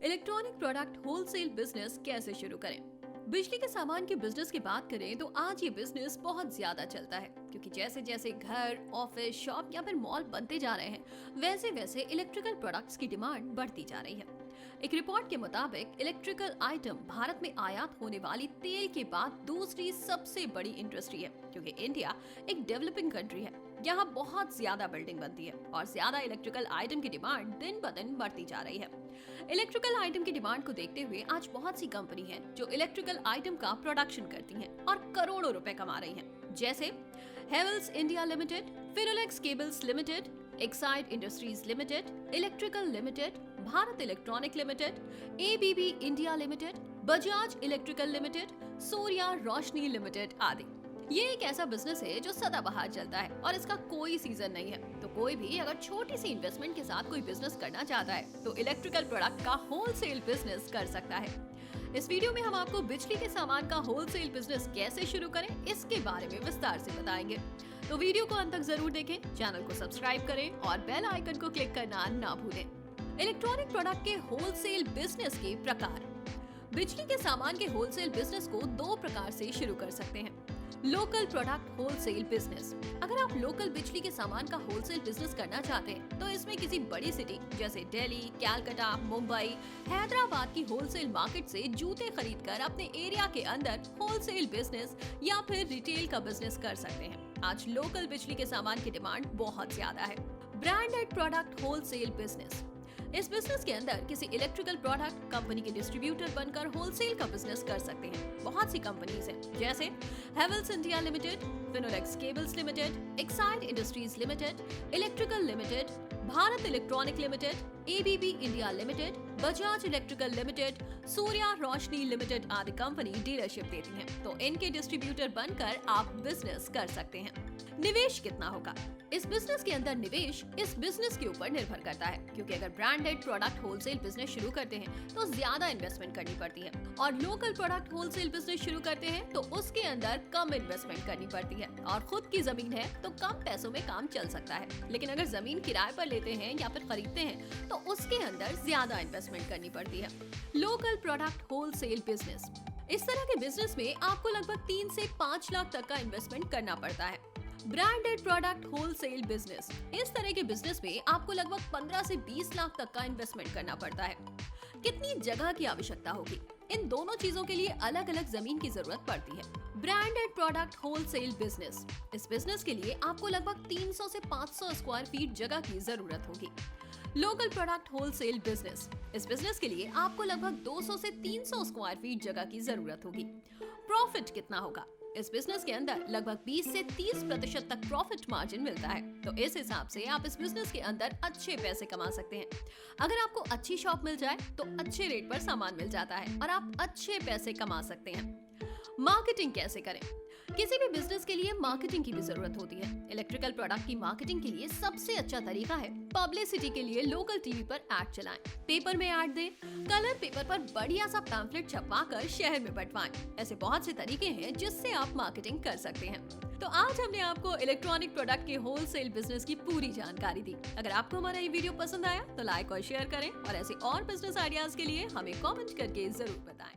Electronic product wholesale business कैसे शुरू करें? बिजली के सामान के बिजनेस की बात करें तो आज ये बिजनेस बहुत ज्यादा चलता है, क्योंकि जैसे जैसे घर, ऑफिस, शॉप या फिर मॉल बनते जा रहे हैं, वैसे वैसे इलेक्ट्रिकल प्रोडक्ट्स की डिमांड बढ़ती जा रही है। एक रिपोर्ट के मुताबिक इलेक्ट्रिकल आइटम भारत में आयात होने वाली तेल के बाद दूसरी सबसे बड़ी इंडस्ट्री है, क्योंकि इंडिया एक डेवलपिंग कंट्री है। यहाँ बहुत ज्यादा बिल्डिंग बनती है और ज्यादा इलेक्ट्रिकल आइटम की डिमांड दिन ब दिन बढ़ती जा रही है। इलेक्ट्रिकल आइटम की डिमांड को देखते हुए आज बहुत सी कंपनी है जो इलेक्ट्रिकल आइटम का प्रोडक्शन करती हैं और करोड़ों रुपए कमा रही हैं, जैसे Havells India limited, Finolex cables limited, Exide industries limited, electrical limited, Bharat electronic limited, ABB India limited, Bajaj electrical limited, Surya Roshni limited आदि। ये एक ऐसा बिजनेस है जो सदाबहार चलता है और इसका कोई सीजन नहीं है। तो कोई भी अगर छोटी सी इन्वेस्टमेंट के साथ कोई बिजनेस करना चाहता है तो इलेक्ट्रिकल प्रोडक्ट का होलसेल बिजनेस कर सकता है। इस वीडियो में हम आपको बिजली के सामान का होलसेल बिजनेस कैसे शुरू करें इसके बारे में विस्तार से बताएंगे। तो वीडियो को अंत तक जरूर देखें, चैनल को सब्सक्राइब करें और बेल आइकन को क्लिक करना ना भूलें। इलेक्ट्रॉनिक प्रोडक्ट के होलसेल बिजनेस के प्रकार। बिजली के सामान के होलसेल बिजनेस को दो प्रकार से शुरू कर सकते हैं। Local product wholesale business. अगर आप लोकल बिजली के सामान का होलसेल बिजनेस करना चाहते हैं तो इसमें किसी बड़ी सिटी जैसे दिल्ली, कलकत्ता, मुंबई, हैदराबाद की होलसेल मार्केट से जूते खरीदकर अपने एरिया के अंदर होलसेल बिजनेस या फिर रिटेल का बिजनेस कर सकते हैं। आज लोकल बिजली के सामान की डिमांड बहुत ज्यादा है। Branded product wholesale business. इस बिजनेस के अंदर किसी इलेक्ट्रिकल प्रोडक्ट कंपनी के डिस्ट्रीब्यूटर बनकर होलसेल का बिजनेस कर सकते हैं। बहुत सी कंपनीज हैं, जैसे Havells India limited, Finolex cables limited, Exide industries limited, electrical limited, Bharat electronic limited, ABB India limited, Bajaj electrical limited, Surya Roshni limited आदि कंपनी डीलरशिप देती हैं। तो इनके डिस्ट्रीब्यूटर बनकर आप बिजनेस कर सकते हैं। निवेश कितना होगा? इस बिजनेस के अंदर निवेश इस बिजनेस के ऊपर निर्भर करता है, क्योंकि अगर ब्रांडेड प्रोडक्ट होलसेल बिजनेस शुरू करते हैं तो ज्यादा इन्वेस्टमेंट करनी पड़ती है, और लोकल प्रोडक्ट होलसेल बिजनेस शुरू करते हैं तो उसके अंदर कम इन्वेस्टमेंट करनी पड़ती है और खुद की जमीन है तो कम पैसों में काम चल सकता है। लेकिन अगर जमीन किराए पर लेते हैं या फिर खरीदते हैं तो उसके अंदर ज्यादा इन्वेस्टमेंट करनी पड़ती है। Local product wholesale business. इस तरह के बिजनेस में आपको लगभग 3 से 5 लाख तक का इन्वेस्टमेंट करना पड़ता है। Branded product wholesale business. इस तरह के बिजनेस में आपको लगभग 15 से 20 लाख तक का इन्वेस्टमेंट करना पड़ता है। कितनी जगह की आवश्यकता होगी? इन दोनों चीजों के लिए अलग अलग जमीन की जरूरत पड़ती है। Branded product wholesale business. इस बिजनेस के लिए आपको लगभग 300 से 500 स्क्वायर फीट जगह की जरूरत होगी। Local product wholesale business. इस बिजनेस के लिए आपको लगभग 200 से 300 स्क्वायर फीट जगह की जरूरत होगी। प्रॉफिट कितना होगा? इस बिजनेस के अंदर लगभग 20 से 30% तक प्रॉफिट मार्जिन मिलता है। तो इस हिसाब से आप इस बिजनेस के अंदर अच्छे पैसे कमा सकते हैं। अगर आपको अच्छी शॉप मिल जाए तो अच्छे रेट पर सामान मिल जाता है और आप अच्छे पैसे कमा सकते हैं। मार्केटिंग कैसे करें? किसी भी बिजनेस के लिए मार्केटिंग की भी जरूरत होती है। इलेक्ट्रिकल प्रोडक्ट की मार्केटिंग के लिए सबसे अच्छा तरीका है पब्लिसिटी के लिए लोकल टीवी पर ऐड चलाएं, पेपर में ऐड दें, कलर पेपर पर बढ़िया सा पैम्फलेट छपवाकर शहर में बंटवाएं। ऐसे बहुत से तरीके हैं जिससे आप मार्केटिंग कर सकते हैं। तो आज हमने आपको इलेक्ट्रॉनिक प्रोडक्ट के होलसेल बिजनेस की पूरी जानकारी दी। अगर आपको हमारा ये वीडियो पसंद आया तो लाइक और शेयर करें, और ऐसे और बिजनेस आइडियाज के लिए हमें कमेंट करके जरूर बताएं।